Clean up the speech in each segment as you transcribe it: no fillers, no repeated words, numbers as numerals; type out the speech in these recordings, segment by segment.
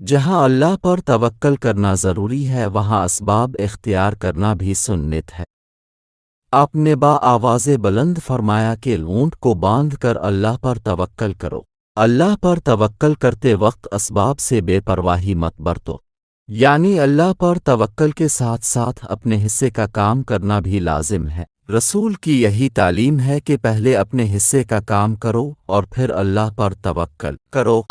جہاں اللہ پر توکل کرنا ضروری ہے وہاں اسباب اختیار کرنا بھی سنت ہے۔ آپ نے با آواز بلند فرمایا کہ اونٹ کو باندھ کر اللہ پر توکل کرو۔ اللہ پر توکل کرتے وقت اسباب سے بے پرواہی مت برتو، یعنی اللہ پر توکل کے ساتھ ساتھ اپنے حصے کا کام کرنا بھی لازم ہے۔ رسول کی یہی تعلیم ہے کہ پہلے اپنے حصے کا کام کرو اور پھر اللہ پر توکل کرو۔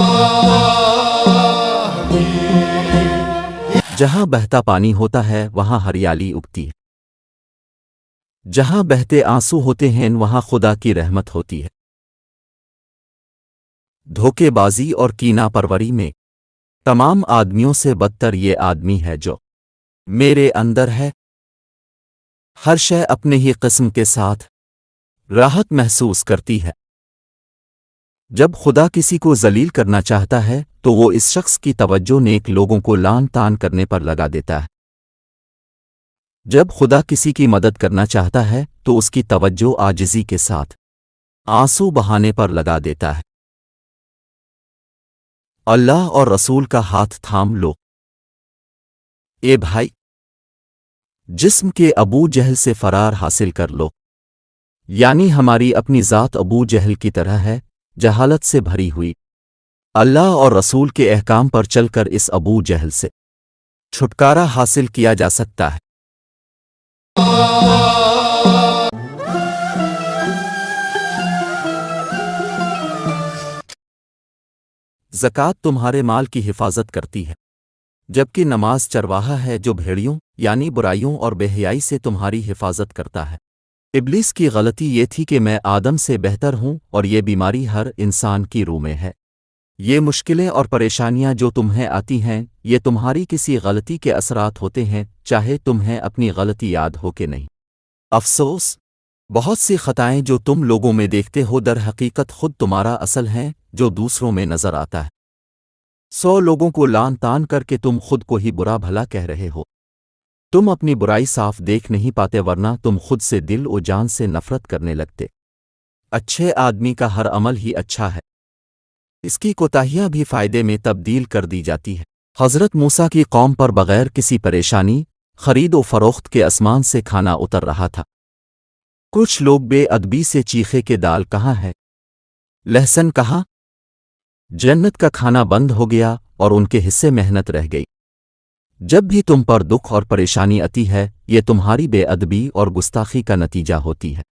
جہاں بہتا پانی ہوتا ہے وہاں ہریالی اگتی ہے، جہاں بہتے آنسو ہوتے ہیں وہاں خدا کی رحمت ہوتی ہے۔ دھوکے بازی اور کینہ پروری میں تمام آدمیوں سے بدتر یہ آدمی ہے جو میرے اندر ہے۔ ہر شے اپنے ہی قسم کے ساتھ راحت محسوس کرتی ہے۔ جب خدا کسی کو ذلیل کرنا چاہتا ہے تو وہ اس شخص کی توجہ نیک لوگوں کو لان تان کرنے پر لگا دیتا ہے۔ جب خدا کسی کی مدد کرنا چاہتا ہے تو اس کی توجہ عاجزی کے ساتھ آنسو بہانے پر لگا دیتا ہے۔ اللہ اور رسول کا ہاتھ تھام لو۔ اے بھائی، جسم کے ابو جہل سے فرار حاصل کر لو، یعنی ہماری اپنی ذات ابو جہل کی طرح ہے، جہالت سے بھری ہوئی۔ اللہ اور رسول کے احکام پر چل کر اس ابو جہل سے چھٹکارا حاصل کیا جا سکتا ہے۔ زکوٰۃ تمہارے مال کی حفاظت کرتی ہے، جبکہ نماز چرواہا ہے جو بھیڑیوں یعنی برائیوں اور بے حیائی سے تمہاری حفاظت کرتا ہے۔ ابلیس کی غلطی یہ تھی کہ میں آدم سے بہتر ہوں، اور یہ بیماری ہر انسان کی روح میں ہے۔ یہ مشکلیں اور پریشانیاں جو تمہیں آتی ہیں یہ تمہاری کسی غلطی کے اثرات ہوتے ہیں، چاہے تمہیں اپنی غلطی یاد ہو کہ نہیں۔ افسوس، بہت سی خطائیں جو تم لوگوں میں دیکھتے ہو در حقیقت خود تمہارا اصل ہیں جو دوسروں میں نظر آتا ہے۔ 100 لوگوں کو لان تان کر کے تم خود کو ہی برا بھلا کہہ رہے ہو۔ تم اپنی برائی صاف دیکھ نہیں پاتے ورنہ تم خود سے دل و جان سے نفرت کرنے لگتے۔ اچھے آدمی کا ہر عمل ہی اچھا ہے، اس کی کوتاہیاں بھی فائدے میں تبدیل کر دی جاتی ہے۔ حضرت موسیٰ کی قوم پر بغیر کسی پریشانی خرید و فروخت کے آسمان سے کھانا اتر رہا تھا۔ کچھ لوگ بے ادبی سے چیخے کہ دال کہاں ہے، لہسن کہاں؟ جنت کا کھانا بند ہو گیا اور ان کے حصے محنت رہ گئی۔ جب بھی تم پر دکھ اور پریشانی آتی ہے یہ تمہاری بے ادبی اور گستاخی کا نتیجہ ہوتی ہے۔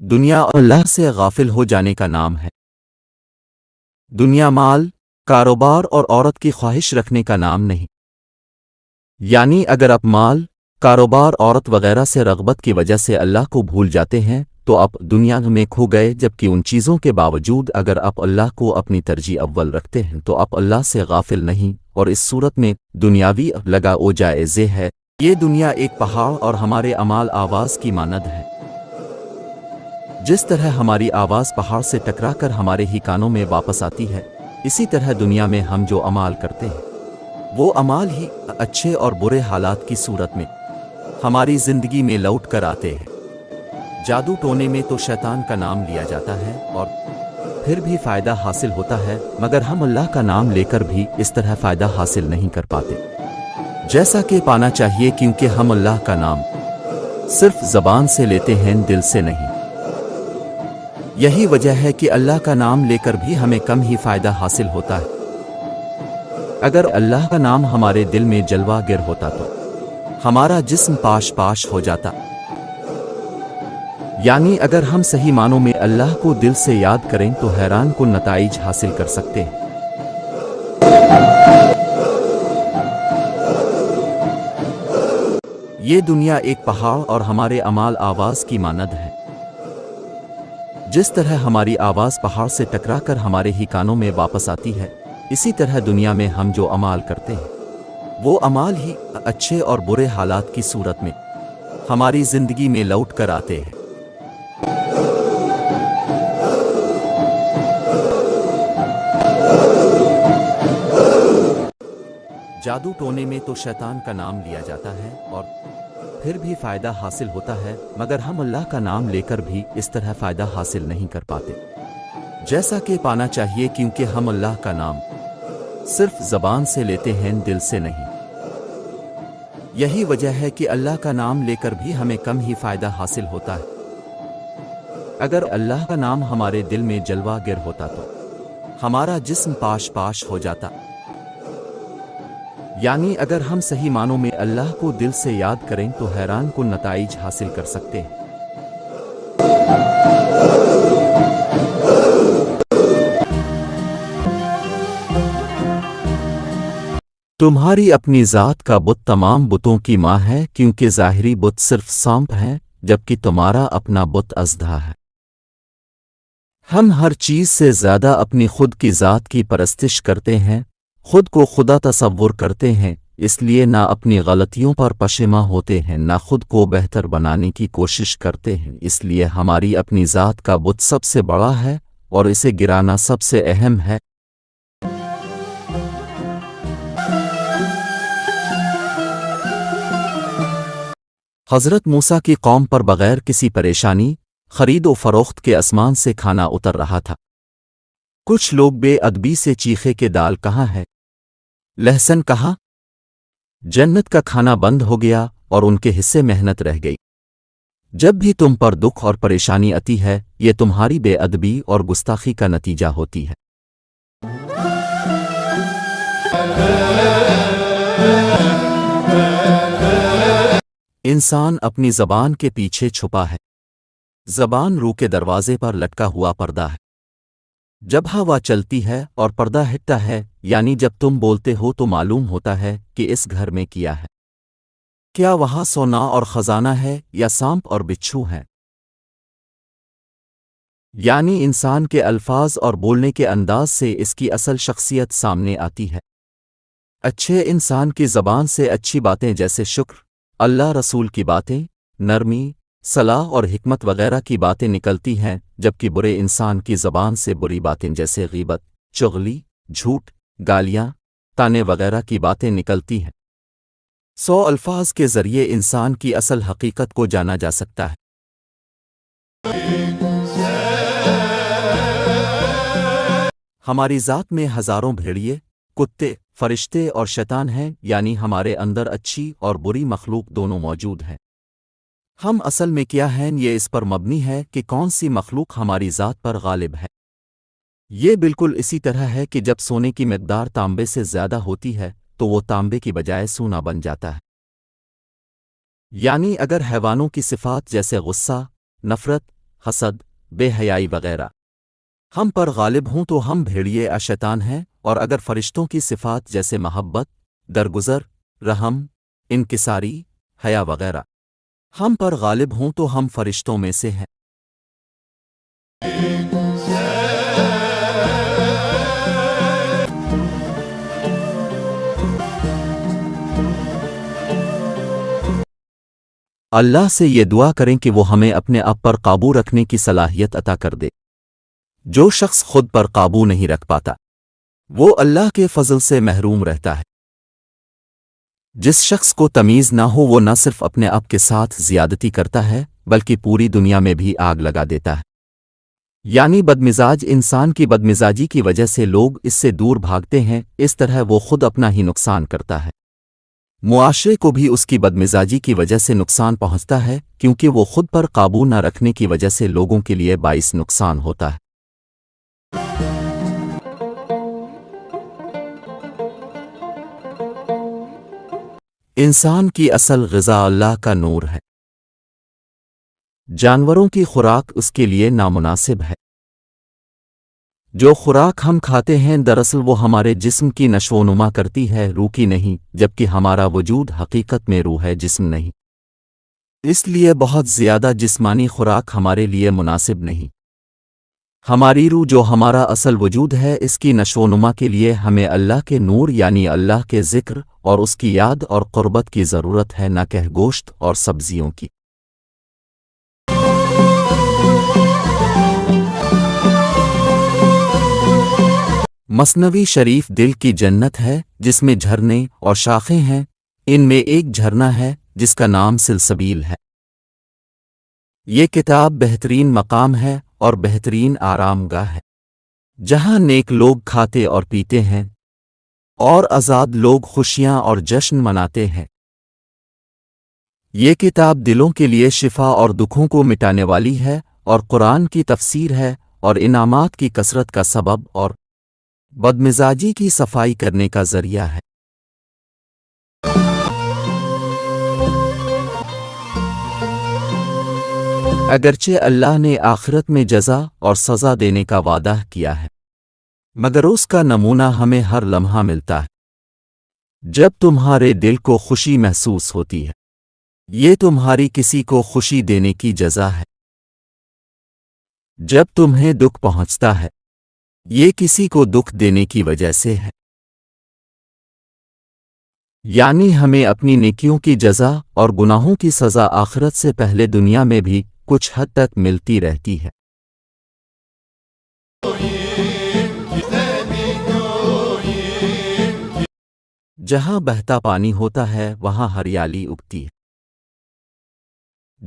دنیا اللہ سے غافل ہو جانے کا نام ہے۔ دنیا مال، کاروبار اور عورت کی خواہش رکھنے کا نام نہیں، یعنی اگر آپ مال، کاروبار، عورت وغیرہ سے رغبت کی وجہ سے اللہ کو بھول جاتے ہیں تو آپ دنیا میں کھو گئے، جبکہ ان چیزوں کے باوجود اگر آپ اللہ کو اپنی ترجیح اول رکھتے ہیں تو آپ اللہ سے غافل نہیں، اور اس صورت میں دنیاوی لگا او جائزے ہے۔ یہ دنیا ایک پہاڑ اور ہمارے اعمال آواز کی مانند ہے۔ جس طرح ہماری آواز پہاڑ سے ٹکرا کر ہمارے ہی کانوں میں واپس آتی ہے، اسی طرح دنیا میں ہم جو اعمال کرتے ہیں وہ اعمال ہی اچھے اور برے حالات کی صورت میں ہماری زندگی میں لوٹ کر آتے ہیں۔ جادو ٹونے میں تو شیطان کا نام لیا جاتا ہے اور پھر بھی فائدہ حاصل ہوتا ہے، مگر ہم اللہ کا نام لے کر بھی اس طرح فائدہ حاصل نہیں کر پاتے جیسا کہ پانا چاہیے، کیونکہ ہم اللہ کا نام صرف زبان سے لیتے ہیں، دل سے نہیں۔ یہی وجہ ہے کہ اللہ کا نام لے کر بھی ہمیں کم ہی فائدہ حاصل ہوتا ہے۔ اگر اللہ کا نام ہمارے دل میں جلوہ گر ہوتا تو ہمارا جسم پاش پاش ہو جاتا، یعنی اگر ہم صحیح معنوں میں اللہ کو دل سے یاد کریں تو حیران کن نتائج حاصل کر سکتے ہیں۔ یہ دنیا ایک پہاڑ اور ہمارے اعمال آواز کی مانند ہے۔ جس طرح ہماری آواز پہاڑ سے ٹکرا کر ہمارے ہی کانوں میں واپس آتی ہے، اسی طرح دنیا میں ہم جو اعمال کرتے ہیں وہ اعمال ہی اچھے اور برے حالات کی صورت میں ہماری زندگی میں لوٹ کر آتے ہیں۔ جادو ٹونے میں تو شیطان کا نام لیا جاتا ہے اور پھر بھی فائدہ حاصل ہوتا ہے، مگر ہم اللہ کا نام لے کر بھی اس طرح فائدہ حاصل نہیں کر پاتے جیسا کہ پانا چاہیے، کیونکہ ہم اللہ کا نام صرف زبان سے لیتے ہیں، دل سے نہیں۔ یہی وجہ ہے کہ اللہ کا نام لے کر بھی ہمیں کم ہی فائدہ حاصل ہوتا ہے۔ اگر اللہ کا نام ہمارے دل میں جلوہ گر ہوتا تو ہمارا جسم پاش پاش ہو جاتا۔ یعنی اگر ہم صحیح معنوں میں اللہ کو دل سے یاد کریں تو حیران کن نتائج حاصل کر سکتے ہیں۔ تمہاری اپنی ذات کا بت تمام بتوں کی ماں ہے، کیونکہ ظاہری بت صرف سانپ ہے، جبکہ تمہارا اپنا بت اژدھا ہے۔ ہم ہر چیز سے زیادہ اپنی خود کی ذات کی پرستش کرتے ہیں، خود کو خدا تصور کرتے ہیں، اس لیے نہ اپنی غلطیوں پر پشیماں ہوتے ہیں، نہ خود کو بہتر بنانے کی کوشش کرتے ہیں۔ اس لیے ہماری اپنی ذات کا بت سب سے بڑا ہے اور اسے گرانا سب سے اہم ہے۔ حضرت موسیٰ کی قوم پر بغیر کسی پریشانی، خرید و فروخت کے آسمان سے کھانا اتر رہا تھا۔ کچھ لوگ بے ادبی سے چیخے کہ دال کہاں ہے، لہسن کہاں؟ جنت کا کھانا بند ہو گیا اور ان کے حصے محنت رہ گئی۔ جب بھی تم پر دکھ اور پریشانی آتی ہے، یہ تمہاری بے ادبی اور گستاخی کا نتیجہ ہوتی ہے۔ انسان اپنی زبان کے پیچھے چھپا ہے۔ زبان روح کے دروازے پر لٹکا ہوا پردہ ہے۔ جب ہوا چلتی ہے اور پردہ ہٹتا ہے، یعنی جب تم بولتے ہو تو معلوم ہوتا ہے کہ اس گھر میں کیا ہے۔ کیا وہاں سونا اور خزانہ ہے یا سانپ اور بچھو ہیں؟ یعنی انسان کے الفاظ اور بولنے کے انداز سے اس کی اصل شخصیت سامنے آتی ہے۔ اچھے انسان کی زبان سے اچھی باتیں جیسے شکر، اللہ رسول کی باتیں، نرمی، صلاح اور حکمت وغیرہ کی باتیں نکلتی ہیں، جبکہ برے انسان کی زبان سے بری باتیں جیسے غیبت، چغلی، جھوٹ، گالیاں، تانے وغیرہ کی باتیں نکلتی ہیں۔ 100 الفاظ کے ذریعے انسان کی اصل حقیقت کو جانا جا سکتا ہے۔ ہماری ذات میں ہزاروں بھیڑیے، کتے، فرشتے اور شیطان ہیں، یعنی ہمارے اندر اچھی اور بری مخلوق دونوں موجود ہیں۔ ہم اصل میں کیا ہیں، یہ اس پر مبنی ہے کہ کون سی مخلوق ہماری ذات پر غالب ہے۔ یہ بالکل اسی طرح ہے کہ جب سونے کی مقدار تانبے سے زیادہ ہوتی ہے تو وہ تانبے کی بجائے سونا بن جاتا ہے۔ یعنی اگر حیوانوں کی صفات جیسے غصہ، نفرت، حسد، بے حیائی وغیرہ ہم پر غالب ہوں تو ہم بھیڑیے شیطان ہیں، اور اگر فرشتوں کی صفات جیسے محبت، درگزر، رحم، انکساری، حیا وغیرہ ہم پر غالب ہوں تو ہم فرشتوں میں سے ہیں۔ اللہ سے یہ دعا کریں کہ وہ ہمیں اپنے آپ پر قابو رکھنے کی صلاحیت عطا کر دے۔ جو شخص خود پر قابو نہیں رکھ پاتا، وہ اللہ کے فضل سے محروم رہتا ہے۔ جس شخص کو تمیز نہ ہو، وہ نہ صرف اپنے آپ کے ساتھ زیادتی کرتا ہے بلکہ پوری دنیا میں بھی آگ لگا دیتا ہے۔ یعنی بدمزاج انسان کی بدمزاجی کی وجہ سے لوگ اس سے دور بھاگتے ہیں، اس طرح وہ خود اپنا ہی نقصان کرتا ہے۔ معاشرے کو بھی اس کی بدمزاجی کی وجہ سے نقصان پہنچتا ہے، کیونکہ وہ خود پر قابو نہ رکھنے کی وجہ سے لوگوں کے لیے باعث نقصان ہوتا ہے۔ انسان کی اصل غذا اللہ کا نور ہے۔ جانوروں کی خوراک اس کے لیے نامناسب ہے۔ جو خوراک ہم کھاتے ہیں دراصل وہ ہمارے جسم کی نشو و نما کرتی ہے، روح کی نہیں، جبکہ ہمارا وجود حقیقت میں روح ہے، جسم نہیں۔ اس لیے بہت زیادہ جسمانی خوراک ہمارے لیے مناسب نہیں۔ ہماری روح جو ہمارا اصل وجود ہے، اس کی نشو و نما کے لیے ہمیں اللہ کے نور یعنی اللہ کے ذکر اور اس کی یاد اور قربت کی ضرورت ہے، نہ کہ گوشت اور سبزیوں کی۔ مثنوی شریف دل کی جنت ہے، جس میں جھرنے اور شاخیں ہیں، ان میں ایک جھرنا ہے جس کا نام سلسبیل ہے۔ یہ کتاب بہترین مقام ہے اور بہترین آرام گاہ ہے۔ جہاں نیک لوگ کھاتے اور پیتے ہیں اور آزاد لوگ خوشیاں اور جشن مناتے ہیں۔ یہ کتاب دلوں کے لیے شفا اور دکھوں کو مٹانے والی ہے، اور قرآن کی تفسیر ہے، اور انعامات کی کثرت کا سبب اور بدمزاجی کی صفائی کرنے کا ذریعہ ہے۔ اگرچہ اللہ نے آخرت میں جزا اور سزا دینے کا وعدہ کیا ہے، مگر اس کا نمونہ ہمیں ہر لمحہ ملتا ہے جب تمہارے دل کو خوشی محسوس ہوتی ہے۔ یہ تمہاری کسی کو خوشی دینے کی جزا ہے۔ جب تمہیں دکھ پہنچتا ہے، یہ کسی کو دکھ دینے کی وجہ سے ہے۔ یعنی ہمیں اپنی نیکیوں کی جزا اور گناہوں کی سزا آخرت سے پہلے دنیا میں بھی کچھ حد تک ملتی رہتی ہے۔ جہاں بہتا پانی ہوتا ہے وہاں ہریالی اگتی ہے۔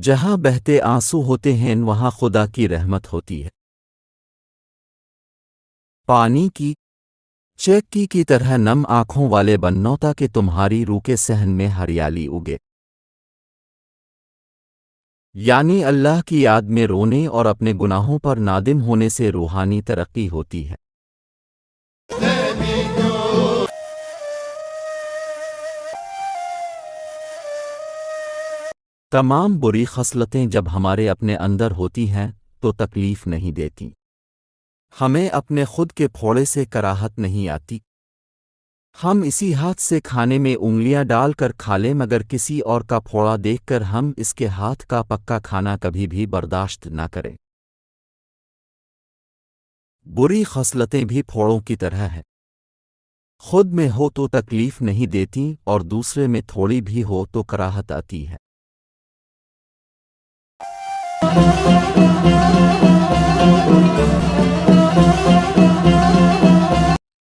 جہاں بہتے آنسو ہوتے ہیں وہاں خدا کی رحمت ہوتی ہے۔ پانی کی چیکی کی طرح نم آنکھوں والے بنو تاکہ تمہاری روح کے صحن میں ہریالی اگے۔ یعنی اللہ کی یاد میں رونے اور اپنے گناہوں پر نادم ہونے سے روحانی ترقی ہوتی ہے۔ تمام بری خصلتیں جب ہمارے اپنے اندر ہوتی ہیں تو تکلیف نہیں دیتی۔ ہمیں اپنے خود کے پھوڑے سے کراہت نہیں آتی۔ ہم اسی ہاتھ سے کھانے میں انگلیاں ڈال کر کھا لیں، مگر کسی اور کا پھوڑا دیکھ کر ہم اس کے ہاتھ کا پکا کھانا کبھی بھی برداشت نہ کریں۔ بری خصلتیں بھی پھوڑوں کی طرح ہیں، خود میں ہو تو تکلیف نہیں دیتی اور دوسرے میں تھوڑی بھی ہو تو کراہت آتی ہے۔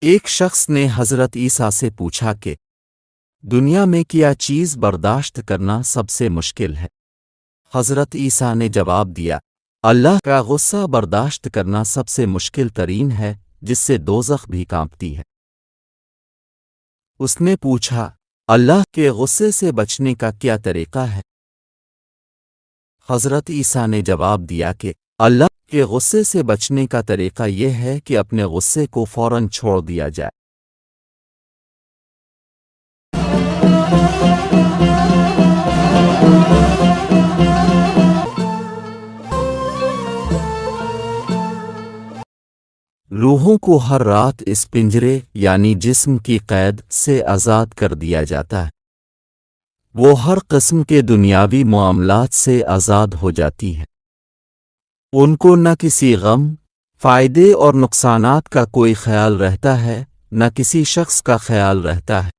ایک شخص نے حضرت عیسیٰ سے پوچھا کہ دنیا میں کیا چیز برداشت کرنا سب سے مشکل ہے؟ حضرت عیسیٰ نے جواب دیا، اللہ کا غصہ برداشت کرنا سب سے مشکل ترین ہے، جس سے دوزخ بھی کانپتی ہے۔ اس نے پوچھا، اللہ کے غصے سے بچنے کا کیا طریقہ ہے؟ حضرت عیسیٰ نے جواب دیا کہ اللہ کے غصے سے بچنے کا طریقہ یہ ہے کہ اپنے غصے کو فوراً چھوڑ دیا جائے۔ روحوں کو ہر رات اس پنجرے یعنی جسم کی قید سے آزاد کر دیا جاتا ہے۔ وہ ہر قسم کے دنیاوی معاملات سے آزاد ہو جاتی ہیں۔ ان کو نہ کسی غم، فائدے اور نقصانات کا کوئی خیال رہتا ہے، نہ کسی شخص کا خیال رہتا ہے۔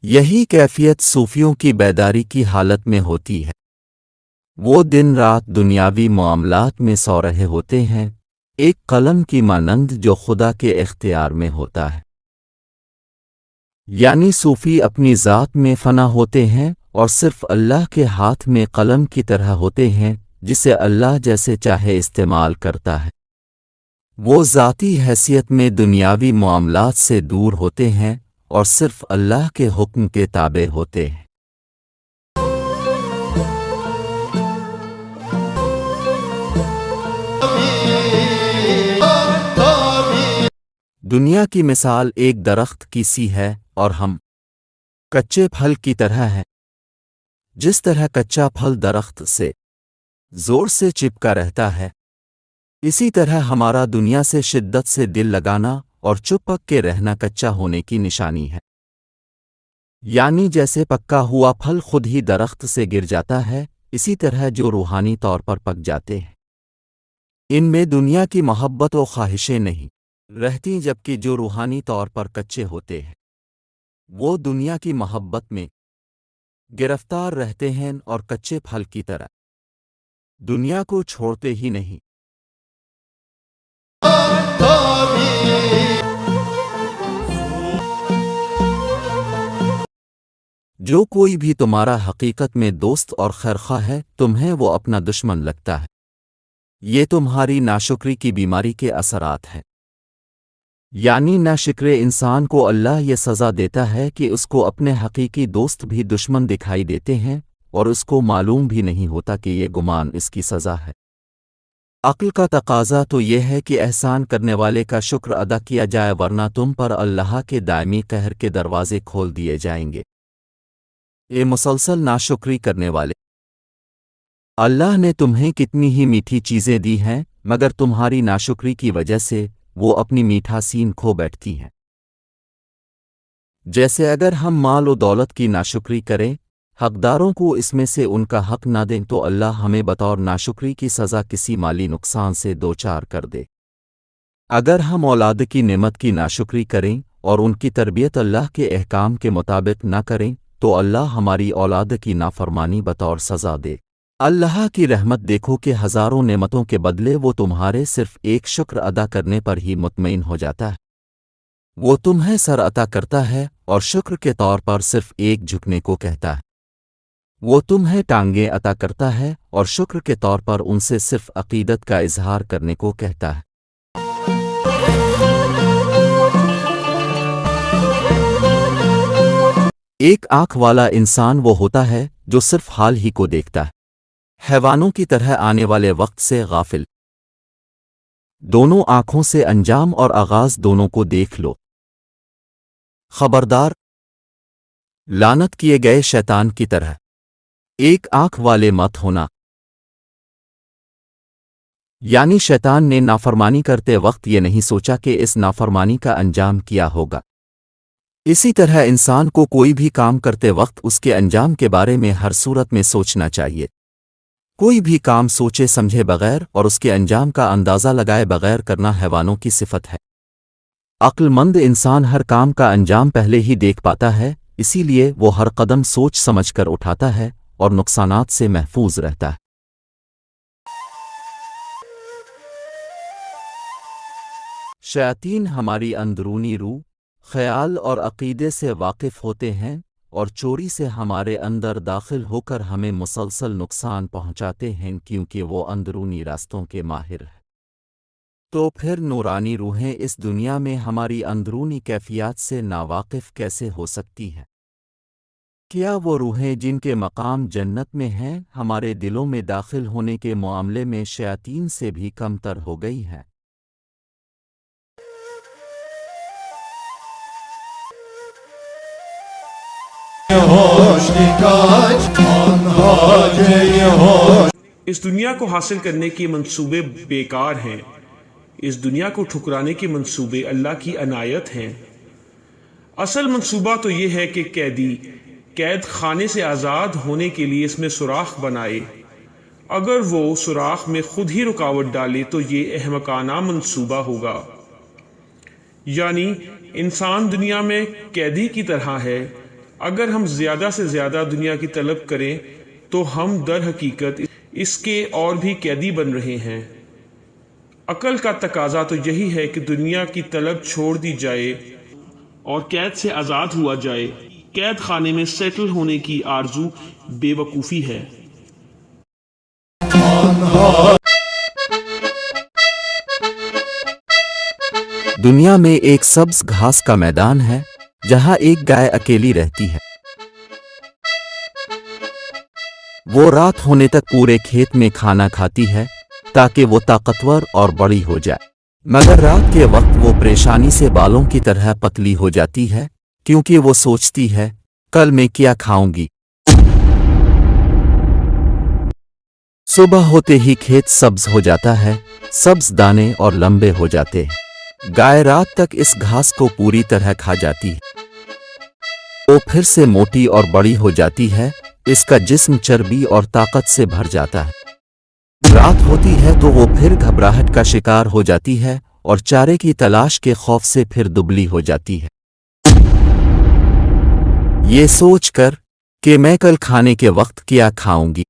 یہی کیفیت صوفیوں کی بیداری کی حالت میں ہوتی ہے۔ وہ دن رات دنیاوی معاملات میں سو رہے ہوتے ہیں، ایک قلم کی مانند جو خدا کے اختیار میں ہوتا ہے۔ یعنی صوفی اپنی ذات میں فنا ہوتے ہیں اور صرف اللہ کے ہاتھ میں قلم کی طرح ہوتے ہیں، جسے اللہ جیسے چاہے استعمال کرتا ہے۔ وہ ذاتی حیثیت میں دنیاوی معاملات سے دور ہوتے ہیں اور صرف اللہ کے حکم کے تابع ہوتے ہیں۔ دنیا کی مثال ایک درخت کی سی ہے اور ہم کچے پھل کی طرح ہیں۔ جس طرح کچا پھل درخت سے زور سے چپکا رہتا ہے، اسی طرح ہمارا دنیا سے شدت سے دل لگانا اور چپک کے رہنا کچا ہونے کی نشانی ہے۔ یعنی جیسے پکا ہوا پھل خود ہی درخت سے گر جاتا ہے، اسی طرح جو روحانی طور پر پک جاتے ہیں، ان میں دنیا کی محبت و خواہشیں نہیں رہتی، جبکہ جو روحانی طور پر کچے ہوتے ہیں وہ دنیا کی محبت میں گرفتار رہتے ہیں اور کچے پھل کی طرح دنیا کو چھوڑتے ہی نہیں۔ جو کوئی بھی تمہارا حقیقت میں دوست اور خیرخواہ ہے، تمہیں وہ اپنا دشمن لگتا ہے۔ یہ تمہاری ناشکری کی بیماری کے اثرات ہیں۔ یعنی ناشکر انسان کو اللہ یہ سزا دیتا ہے کہ اس کو اپنے حقیقی دوست بھی دشمن دکھائی دیتے ہیں اور اس کو معلوم بھی نہیں ہوتا کہ یہ گمان اس کی سزا ہے۔ عقل کا تقاضا تو یہ ہے کہ احسان کرنے والے کا شکر ادا کیا جائے، ورنہ تم پر اللہ کے دائمی قہر کے دروازے کھول دیے جائیں گے۔ اے مسلسل ناشکری کرنے والے، اللہ نے تمہیں کتنی ہی میٹھی چیزیں دی ہیں، مگر تمہاری ناشکری کی وجہ سے وہ اپنی میٹھاسین کھو بیٹھتی ہیں۔ جیسے اگر ہم مال و دولت کی ناشکری کریں، حقداروں کو اس میں سے ان کا حق نہ دیں، تو اللہ ہمیں بطور ناشکری کی سزا کسی مالی نقصان سے دوچار کر دے۔ اگر ہم اولاد کی نعمت کی ناشکری کریں اور ان کی تربیت اللہ کے احکام کے مطابق نہ کریں، تو اللہ ہماری اولاد کی نافرمانی بطور سزا دے۔ اللہ کی رحمت دیکھو کہ ہزاروں نعمتوں کے بدلے وہ تمہارے صرف ایک شکر ادا کرنے پر ہی مطمئن ہو جاتا ہے۔ وہ تمہیں سر عطا کرتا ہے اور شکر کے طور پر صرف ایک جھکنے کو کہتا ہے۔ وہ تمہیں ٹانگیں عطا کرتا ہے اور شکر کے طور پر ان سے صرف عقیدت کا اظہار کرنے کو کہتا ہے۔ ایک آنکھ والا انسان وہ ہوتا ہے جو صرف حال ہی کو دیکھتا ہے، حیوانوں کی طرح آنے والے وقت سے غافل۔ دونوں آنکھوں سے انجام اور آغاز دونوں کو دیکھ لو۔ خبردار، لعنت کیے گئے شیطان کی طرح ایک آنکھ والے مت ہونا۔ یعنی شیطان نے نافرمانی کرتے وقت یہ نہیں سوچا کہ اس نافرمانی کا انجام کیا ہوگا۔ اسی طرح انسان کو کوئی بھی کام کرتے وقت اس کے انجام کے بارے میں ہر صورت میں سوچنا چاہیے۔ کوئی بھی کام سوچے سمجھے بغیر اور اس کے انجام کا اندازہ لگائے بغیر کرنا حیوانوں کی صفت ہے۔ عقل مند انسان ہر کام کا انجام پہلے ہی دیکھ پاتا ہے، اسی لیے وہ ہر قدم سوچ سمجھ کر اٹھاتا ہے اور نقصانات سے محفوظ رہتا ہے۔ شیاطین ہماری اندرونی روح، خیال اور عقیدے سے واقف ہوتے ہیں اور چوری سے ہمارے اندر داخل ہو کر ہمیں مسلسل نقصان پہنچاتے ہیں، کیونکہ وہ اندرونی راستوں کے ماہر ہیں۔ تو پھر نورانی روحیں اس دنیا میں ہماری اندرونی کیفیات سے ناواقف کیسے ہو سکتی ہیں؟ کیا وہ روحیں جن کے مقام جنت میں ہیں ہمارے دلوں میں داخل ہونے کے معاملے میں شیاطین سے بھی کم تر ہو گئی ہیں؟ اس دنیا کو حاصل کرنے کے منصوبے بیکار ہیں، اس دنیا کو ٹھکرانے کے منصوبے اللہ کی عنایت ہیں۔ اصل منصوبہ تو یہ ہے کہ قیدی قید خانے سے آزاد ہونے کے لیے اس میں سوراخ بنائے۔ اگر وہ سوراخ میں خود ہی رکاوٹ ڈالے تو یہ احمقانہ منصوبہ ہوگا۔ یعنی انسان دنیا میں قیدی کی طرح ہے، اگر ہم زیادہ سے زیادہ دنیا کی طلب کریں تو ہم در حقیقت اس کے اور بھی قیدی بن رہے ہیں۔ عقل کا تقاضا تو یہی ہے کہ دنیا کی طلب چھوڑ دی جائے اور قید سے آزاد ہوا جائے۔ قید خانے میں سیٹل ہونے کی آرزو بے وقوفی ہے۔ دنیا میں ایک سبز گھاس کا میدان ہے جہاں ایک گائے اکیلی رہتی ہے۔ وہ رات ہونے تک پورے کھیت میں کھانا کھاتی ہے تاکہ وہ طاقتور اور بڑی ہو جائے، مگر رات کے وقت وہ پریشانی سے بالوں کی طرح پتلی ہو جاتی ہے، کیونکہ وہ سوچتی ہے کل میں کیا کھاؤں گی۔ صبح ہوتے ہی کھیت سبز ہو جاتا ہے، سبز دانے اور لمبے ہو جاتے ہیں۔ گائے رات تک اس گھاس کو پوری طرح کھا جاتی ہے، وہ پھر سے موٹی اور بڑی ہو جاتی ہے، اس کا جسم چربی اور طاقت سے بھر جاتا ہے۔ رات ہوتی ہے تو وہ پھر گھبراہٹ کا شکار ہو جاتی ہے اور چارے کی تلاش کے خوف سے پھر دبلی ہو جاتی ہے، یہ سوچ کر کہ میں کل کھانے کے وقت کیا کھاؤں گی۔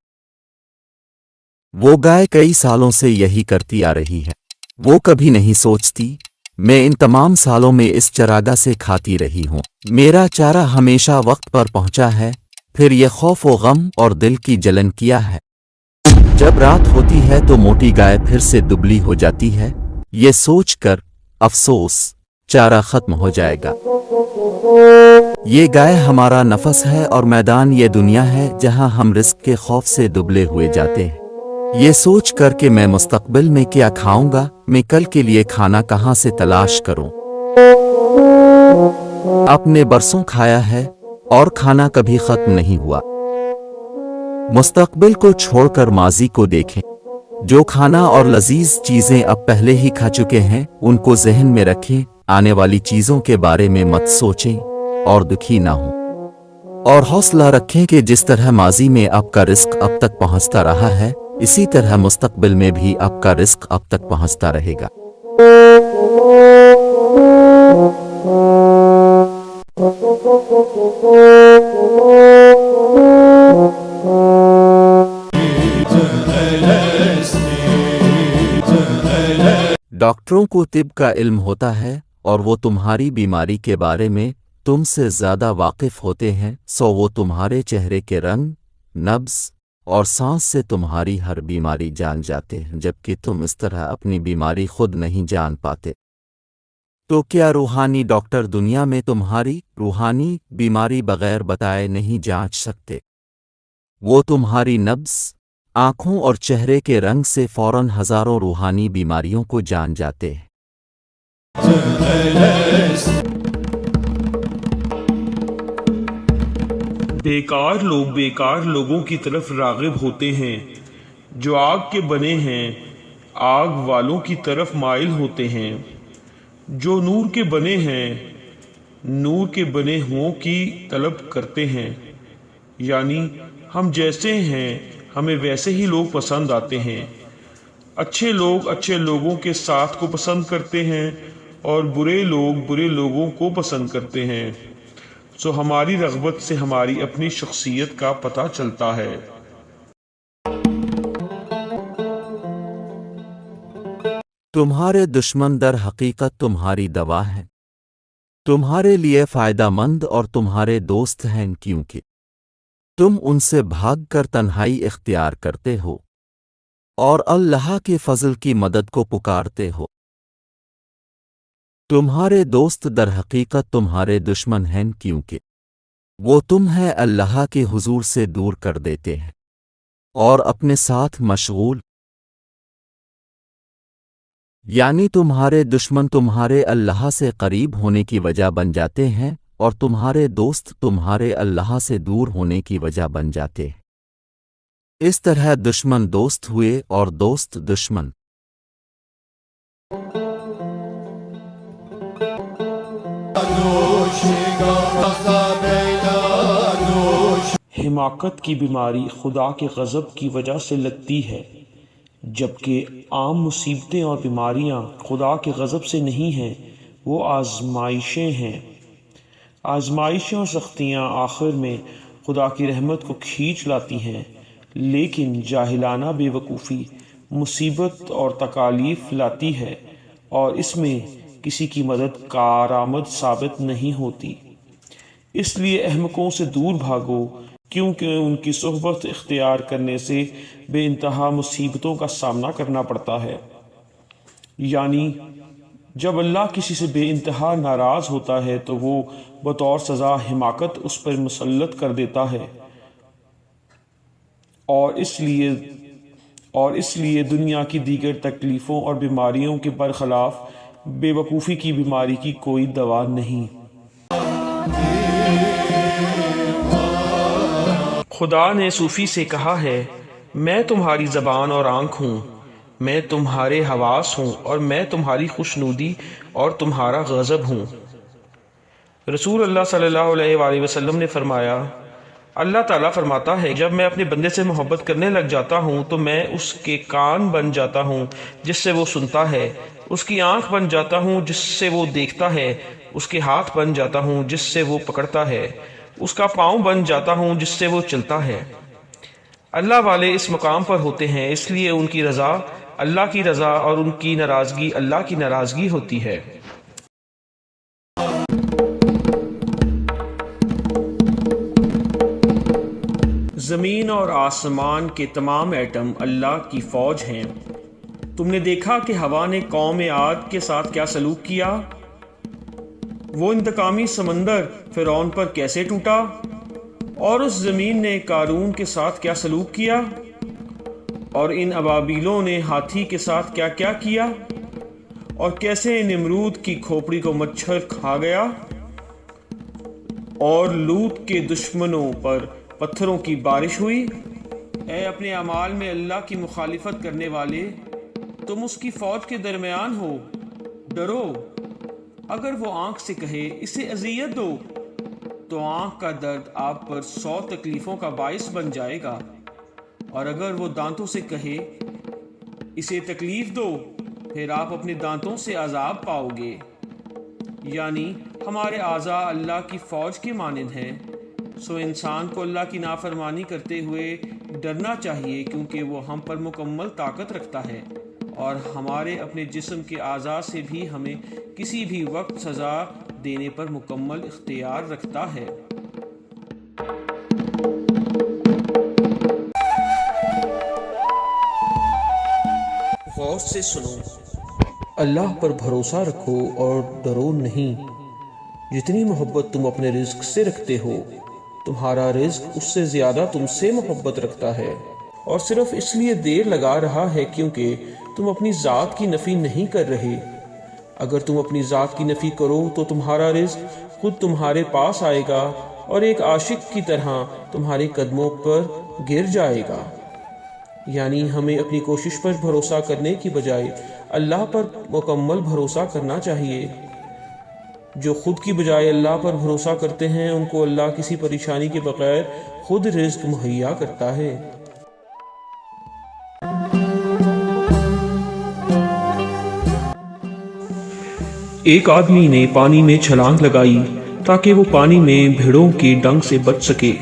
وہ گائے کئی سالوں سے یہی کرتی آ رہی ہے، وہ کبھی نہیں سوچتی میں ان تمام سالوں میں اس چراگاہ سے کھاتی رہی ہوں، میرا چارہ ہمیشہ وقت پر پہنچا ہے، پھر یہ خوف و غم اور دل کی جلن کیا ہے۔ جب رات ہوتی ہے تو موٹی گائے پھر سے دبلی ہو جاتی ہے، یہ سوچ کر افسوس، چارہ ختم ہو جائے گا۔ یہ گائے ہمارا نفس ہے اور میدان یہ دنیا ہے جہاں ہم رزق کے خوف سے دبلے ہوئے جاتے ہیں، یہ سوچ کر کہ میں مستقبل میں کیا کھاؤں گا، میں کل کے لیے کھانا کہاں سے تلاش کروں۔ اپنے برسوں کھایا ہے اور کھانا کبھی ختم نہیں ہوا۔ مستقبل کو چھوڑ کر ماضی کو دیکھیں۔ جو کھانا اور لذیذ چیزیں اب پہلے ہی کھا چکے ہیں ان کو ذہن میں رکھیں، آنے والی چیزوں کے بارے میں مت سوچیں اور دکھی نہ ہوں، اور حوصلہ رکھیں کہ جس طرح ماضی میں آپ کا رزق اب تک پہنچتا رہا ہے اسی طرح مستقبل میں بھی آپ کا رزق اب تک پہنچتا رہے گا۔ ڈاکٹروں کو طب کا علم ہوتا ہے اور وہ تمہاری بیماری کے بارے میں تم سے زیادہ واقف ہوتے ہیں، سو وہ تمہارے چہرے کے رنگ، نبض اور سانس سے تمہاری ہر بیماری جان جاتے ہیں، جبکہ تم اس طرح اپنی بیماری خود نہیں جان پاتے۔ تو کیا روحانی ڈاکٹر دنیا میں تمہاری روحانی بیماری بغیر بتائے نہیں جانچ سکتے؟ وہ تمہاری نبض، آنکھوں اور چہرے کے رنگ سے فوراً ہزاروں روحانی بیماریوں کو جان جاتے ہیں۔ بیکار لوگوں کی طرف راغب ہوتے ہیں، جو آگ کے بنے ہیں آگ والوں کی طرف مائل ہوتے ہیں، جو نور کے بنے ہیں نور کے بنے ہوں کی طلب کرتے ہیں، یعنی ہم جیسے ہیں ہمیں ویسے ہی لوگ پسند آتے ہیں۔ اچھے لوگ اچھے لوگوں کے ساتھ کو پسند کرتے ہیں اور برے لوگ برے لوگوں کو پسند کرتے ہیں، سو ہماری رغبت سے ہماری اپنی شخصیت کا پتہ چلتا ہے۔ تمہارے دشمن در حقیقت تمہاری دوا ہیں، تمہارے لیے فائدہ مند اور تمہارے دوست ہیں، کیونکہ تم ان سے بھاگ کر تنہائی اختیار کرتے ہو اور اللہ کے فضل کی مدد کو پکارتے ہو۔ تمہارے دوست در حقیقت تمہارے دشمن ہیں، کیونکہ وہ تمہیں اللہ کے حضور سے دور کر دیتے ہیں اور اپنے ساتھ مشغول، یعنی تمہارے دشمن تمہارے اللہ سے قریب ہونے کی وجہ بن جاتے ہیں اور تمہارے دوست تمہارے اللہ سے دور ہونے کی وجہ بن جاتے ہیں۔ اس طرح دشمن دوست ہوئے اور دوست دشمن۔ حماقت کی بیماری خدا کے غضب کی وجہ سے لگتی ہے، جبکہ عام مصیبتیں اور بیماریاں خدا کے غضب سے نہیں ہیں، وہ آزمائشیں ہیں۔ آزمائشیں اور سختیاں آخر میں خدا کی رحمت کو کھینچ لاتی ہیں، لیکن جاہلانہ بے وقوفی مصیبت اور تکالیف لاتی ہے اور اس میں کسی کی مدد کارآمد ثابت نہیں ہوتی۔ اس لیے احمقوں سے دور بھاگو، کیونکہ ان کی صحبت اختیار کرنے سے بے انتہا مصیبتوں کا سامنا کرنا پڑتا ہے، یعنی جب اللہ کسی سے بے انتہا ناراض ہوتا ہے تو وہ بطور سزا حماقت اس پر مسلط کر دیتا ہے، اور اس لیے دنیا کی دیگر تکلیفوں اور بیماریوں کے برخلاف بے وقوفی کی بیماری کی کوئی دوا نہیں۔ خدا نے صوفی سے کہا ہے، میں تمہاری زبان اور آنکھ ہوں، میں تمہارے حواس ہوں اور میں تمہاری خوشنودی اور تمہارا غضب ہوں۔ رسول اللہ صلی اللہ علیہ وآلہ وسلم نے فرمایا، اللہ تعالیٰ فرماتا ہے، جب میں اپنے بندے سے محبت کرنے لگ جاتا ہوں تو میں اس کے کان بن جاتا ہوں جس سے وہ سنتا ہے، اس کی آنکھ بن جاتا ہوں جس سے وہ دیکھتا ہے، اس کے ہاتھ بن جاتا ہوں جس سے وہ پکڑتا ہے، اس کا پاؤں بن جاتا ہوں جس سے وہ چلتا ہے۔ اللہ والے اس مقام پر ہوتے ہیں، اس لیے ان کی رضا اللہ کی رضا اور ان کی ناراضگی اللہ کی ناراضگی ہوتی ہے۔ زمین اور آسمان کے تمام ایٹم اللہ کی فوج ہیں۔ تم نے دیکھا کہ ہوا نے قوم عاد کے ساتھ کیا سلوک کیا؟ وہ انتقامی سمندر فرعون پر کیسے ٹوٹا، اور اس زمین نے قارون کے ساتھ کیا سلوک کیا، اور ان ابابیلوں نے ہاتھی کے ساتھ کیا کیا کیا، اور کیسے نمرود کی کھوپڑی کو مچھر کھا گیا، اور لوط کے دشمنوں پر پتھروں کی بارش ہوئی۔ اے اپنے اعمال میں اللہ کی مخالفت کرنے والے، تم اس کی فوج کے درمیان ہو، ڈرو۔ اگر وہ آنکھ سے کہے اسے اذیت دو، تو آنکھ کا درد آپ پر 100 تکلیفوں کا باعث بن جائے گا، اور اگر وہ دانتوں سے کہے اسے تکلیف دو، پھر آپ اپنے دانتوں سے عذاب پاؤ گے۔ یعنی ہمارے اعضاء اللہ کی فوج کے مانند ہیں، سو انسان کو اللہ کی نافرمانی کرتے ہوئے ڈرنا چاہیے، کیونکہ وہ ہم پر مکمل طاقت رکھتا ہے، اور ہمارے اپنے جسم کے اعضاء سے بھی ہمیں کسی بھی وقت سزا دینے پر مکمل اختیار رکھتا ہے۔ غور سے سنو، اللہ پر بھروسہ رکھو اور ڈرو نہیں۔ جتنی محبت تم اپنے رزق سے رکھتے ہو، تمہارا رزق اس سے زیادہ تم سے محبت رکھتا ہے، اور صرف اس لیے دیر لگا رہا ہے کیونکہ تم اپنی ذات کی نفی نہیں کر رہے۔ اگر تم اپنی ذات کی نفی کرو تو تمہارا رزق خود تمہارے پاس آئے گا اور ایک عاشق کی طرح تمہارے قدموں پر گر جائے گا۔ یعنی ہمیں اپنی کوشش پر بھروسہ کرنے کی بجائے اللہ پر مکمل بھروسہ کرنا چاہیے۔ جو خود کی بجائے اللہ پر بھروسہ کرتے ہیں، ان کو اللہ کسی پریشانی کے بغیر خود رزق مہیا کرتا ہے۔ ایک آدمی نے پانی میں چھلانگ لگائی تاکہ وہ پانی میں بھیڑوں کے ڈنگ سے بچ سکے۔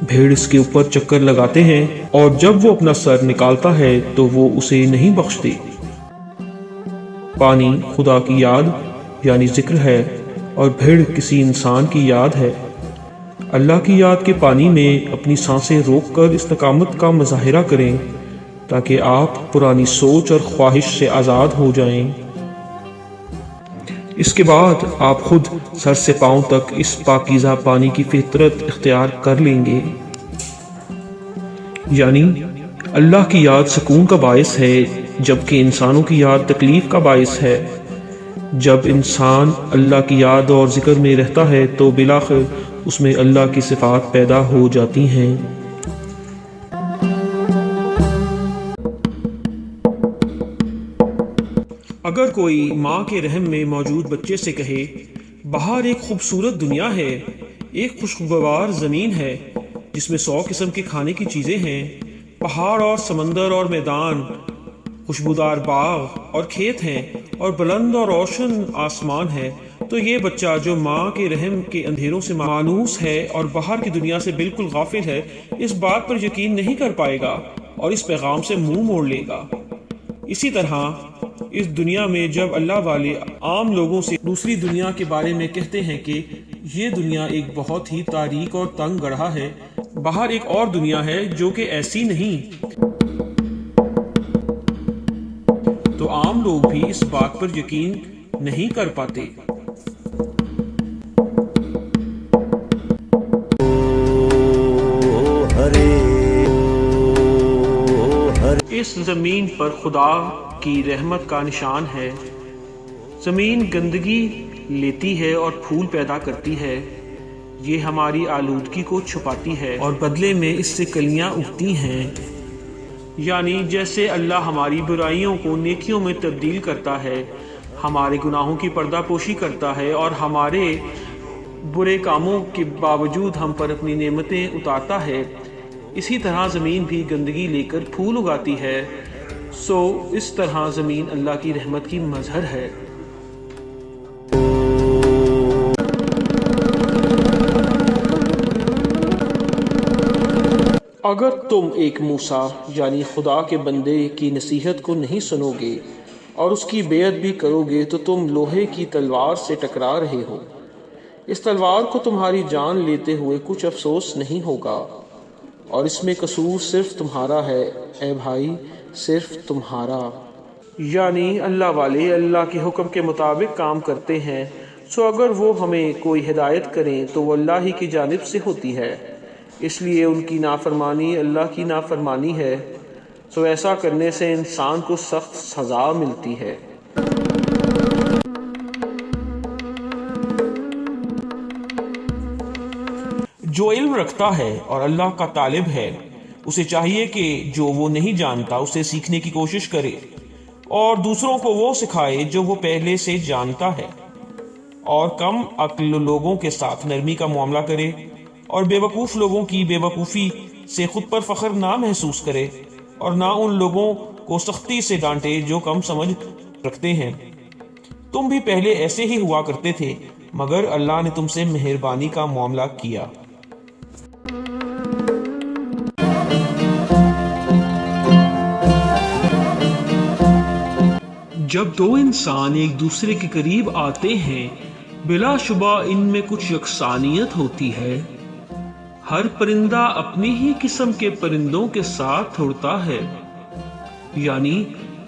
بھیڑ اس کے اوپر چکر لگاتے ہیں، اور جب وہ اپنا سر نکالتا ہے تو وہ اسے نہیں بخشتے۔ پانی خدا کی یاد یعنی ذکر ہے، اور بھیڑ کسی انسان کی یاد ہے۔ اللہ کی یاد کے پانی میں اپنی سانسیں روک کر استقامت کا مظاہرہ کریں، تاکہ آپ پرانی سوچ اور خواہش سے آزاد ہو جائیں۔ اس کے بعد آپ خود سر سے پاؤں تک اس پاکیزہ پانی کی فطرت اختیار کر لیں گے۔ یعنی اللہ کی یاد سکون کا باعث ہے، جبکہ انسانوں کی یاد تکلیف کا باعث ہے۔ جب انسان اللہ کی یاد اور ذکر میں رہتا ہے تو بالآخر اس میں اللہ کی صفات پیدا ہو جاتی ہیں۔ اگر کوئی ماں کے رحم میں موجود بچے سے کہے باہر ایک خوبصورت دنیا ہے، ایک خوشگوار زمین ہے جس میں 100 قسم کے کھانے کی چیزیں ہیں، پہاڑ اور سمندر اور میدان، خوشبودار باغ اور کھیت ہیں، اور بلند اور روشن آسمان ہے، تو یہ بچہ جو ماں کے رحم کے اندھیروں سے مانوس ہے اور باہر کی دنیا سے بالکل غافل ہے، اس بات پر یقین نہیں کر پائے گا اور اس پیغام سے منہ موڑ لے گا۔ اسی طرح اس دنیا میں جب اللہ والے عام لوگوں سے دوسری دنیا کے بارے میں کہتے ہیں کہ یہ دنیا ایک بہت ہی تاریک اور تنگ گڑھا ہے، باہر ایک اور دنیا ہے جو کہ ایسی نہیں، تو عام لوگ بھی اس بات پر یقین نہیں کر پاتے۔ اس زمین پر خدا کی رحمت کا نشان ہے۔ زمین گندگی لیتی ہے اور پھول پیدا کرتی ہے، یہ ہماری آلودگی کو چھپاتی ہے اور بدلے میں اس سے کلیاں اگتی ہیں۔ یعنی جیسے اللہ ہماری برائیوں کو نیکیوں میں تبدیل کرتا ہے، ہمارے گناہوں کی پردہ پوشی کرتا ہے اور ہمارے برے کاموں کے باوجود ہم پر اپنی نعمتیں اتارتا ہے، اسی طرح زمین بھی گندگی لے کر پھول اگاتی ہے۔ سو اس طرح زمین اللہ کی رحمت کی مظہر ہے۔ اگر تم ایک موسیٰ یعنی خدا کے بندے کی نصیحت کو نہیں سنو گے اور اس کی بیعت بھی کرو گے تو تم لوہے کی تلوار سے ٹکرا رہے ہو۔ اس تلوار کو تمہاری جان لیتے ہوئے کچھ افسوس نہیں ہوگا، اور اس میں قصور صرف تمہارا ہے، اے بھائی، صرف تمہارا۔ یعنی اللہ والے اللہ کے حکم کے مطابق کام کرتے ہیں سو اگر وہ ہمیں کوئی ہدایت کریں تو وہ اللہ ہی کی جانب سے ہوتی ہے، اس لیے ان کی نافرمانی اللہ کی نافرمانی ہے، سو ایسا کرنے سے انسان کو سخت سزا ملتی ہے۔ جو علم رکھتا ہے اور اللہ کا طالب ہے، اسے چاہیے کہ جو وہ نہیں جانتا اسے سیکھنے کی کوشش کرے اور دوسروں کو وہ سکھائے جو وہ پہلے سے جانتا ہے، اور کم عقل لوگوں کے ساتھ نرمی کا معاملہ کرے اور بے وقوف لوگوں کی بے وقوفی سے خود پر فخر نہ محسوس کرے اور نہ ان لوگوں کو سختی سے ڈانٹے جو کم سمجھ رکھتے ہیں۔ تم بھی پہلے ایسے ہی ہوا کرتے تھے، مگر اللہ نے تم سے مہربانی کا معاملہ کیا۔ جب دو انسان ایک دوسرے کے قریب آتے ہیں، بلا شبہ ان میں کچھ یکسانیت ہوتی ہے۔ ہر پرندہ اپنی ہی قسم کے پرندوں کے ساتھ اڑتا ہے، یعنی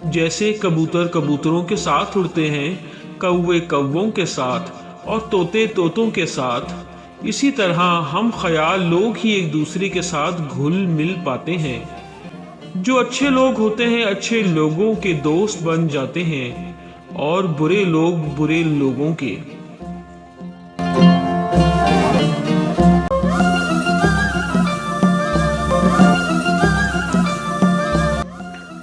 جیسے کبوتر کبوتروں کے ساتھ اڑتے ہیں، کوے کووں کے ساتھ اور طوطے طوطوں کے ساتھ، اسی طرح ہم خیال لوگ ہی ایک دوسرے کے ساتھ گھل مل پاتے ہیں۔ جو اچھے لوگ ہوتے ہیں اچھے لوگوں کے دوست بن جاتے ہیں اور برے لوگ برے لوگوں کے۔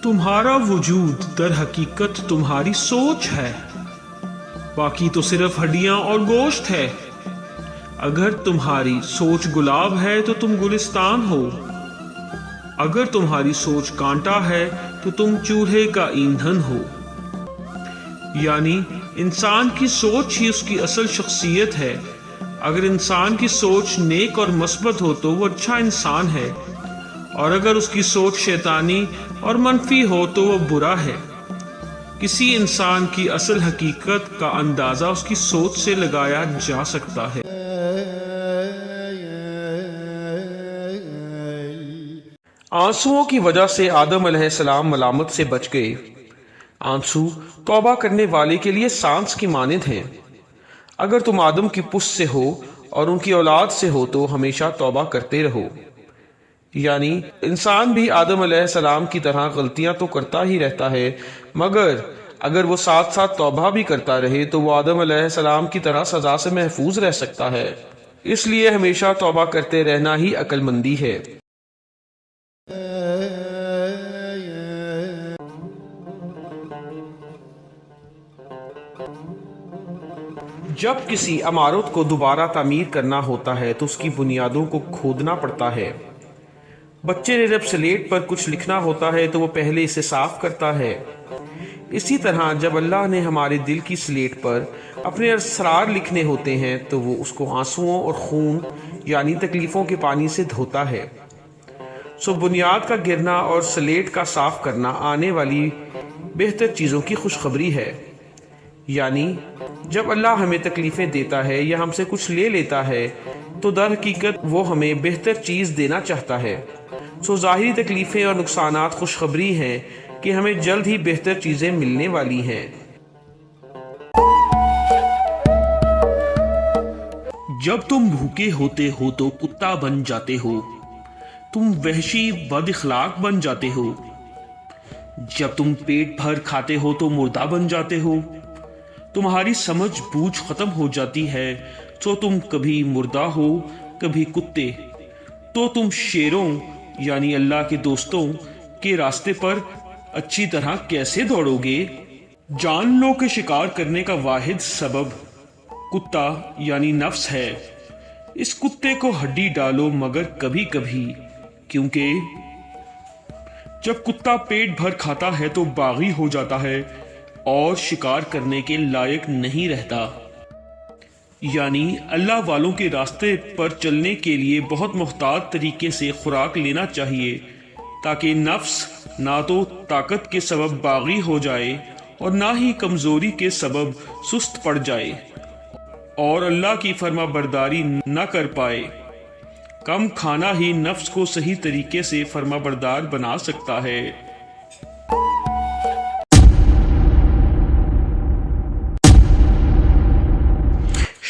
تمہارا وجود در حقیقت تمہاری سوچ ہے، باقی تو صرف ہڈیاں اور گوشت ہے۔ اگر تمہاری سوچ گلاب ہے تو تم گلستان ہو، اگر تمہاری سوچ کانٹا ہے تو تم چولہے کا ایندھن ہو۔ یعنی انسان کی سوچ ہی اس کی اصل شخصیت ہے۔ اگر انسان کی سوچ نیک اور مثبت ہو تو وہ اچھا انسان ہے، اور اگر اس کی سوچ شیطانی اور منفی ہو تو وہ برا ہے۔ کسی انسان کی اصل حقیقت کا اندازہ اس کی سوچ سے لگایا جا سکتا ہے۔ آنسوؤں کی وجہ سے آدم علیہ السلام ملامت سے بچ گئے۔ آنسو توبہ کرنے والے کے لیے سانس کی مانند ہیں۔ اگر تم آدم کی پشت سے ہو اور ان کی اولاد سے ہو تو ہمیشہ توبہ کرتے رہو۔ یعنی انسان بھی آدم علیہ السلام کی طرح غلطیاں تو کرتا ہی رہتا ہے، مگر اگر وہ ساتھ ساتھ توبہ بھی کرتا رہے تو وہ آدم علیہ السلام کی طرح سزا سے محفوظ رہ سکتا ہے۔ اس لیے ہمیشہ توبہ کرتے رہنا ہی عقل مندی ہے۔ جب کسی عمارت کو دوبارہ تعمیر کرنا ہوتا ہے تو اس کی بنیادوں کو کھودنا پڑتا ہے۔ بچے نے جب سلیٹ پر کچھ لکھنا ہوتا ہے تو وہ پہلے اسے صاف کرتا ہے۔ اسی طرح جب اللہ نے ہمارے دل کی سلیٹ پر اپنے اسرار لکھنے ہوتے ہیں تو وہ اس کو آنسوؤں اور خون یعنی تکلیفوں کے پانی سے دھوتا ہے۔ سو بنیاد کا گرنا اور سلیٹ کا صاف کرنا آنے والی بہتر چیزوں کی خوشخبری ہے۔ یعنی جب اللہ ہمیں تکلیفیں دیتا ہے یا ہم سے کچھ لے لیتا ہے تو در حقیقت وہ ہمیں بہتر چیز دینا چاہتا ہے۔ سو ظاہری تکلیفیں اور نقصانات خوشخبری ہیں کہ ہمیں جلد ہی بہتر چیزیں ملنے والی ہیں۔ جب تم بھوکے ہوتے ہو تو کتا بن جاتے ہو، تم وحشی بد اخلاق بن جاتے ہو۔ جب تم پیٹ بھر کھاتے ہو تو مردہ بن جاتے ہو۔ تمہاری سمجھ بوجھ ختم ہو جاتی ہے تو تم کبھی مردہ ہو کبھی کتے، تو تم شیروں یعنی اللہ کے دوستوں کے راستے پر اچھی طرح کیسے دوڑو گے؟ جان لو کہ شکار کرنے کا واحد سبب کتا یعنی نفس ہے۔ اس کتے کو ہڈی ڈالو مگر کبھی کبھی، کیونکہ جب کتا پیٹ بھر کھاتا ہے تو باغی ہو جاتا ہے اور شکار کرنے کے لائق نہیں رہتا۔ یعنی اللہ والوں کے راستے پر چلنے کے لیے بہت محتاط طریقے سے خوراک لینا چاہیے تاکہ نفس نہ تو طاقت کے سبب باغی ہو جائے اور نہ ہی کمزوری کے سبب سست پڑ جائے اور اللہ کی فرما برداری نہ کر پائے۔ کم کھانا ہی نفس کو صحیح طریقے سے فرما بردار بنا سکتا ہے۔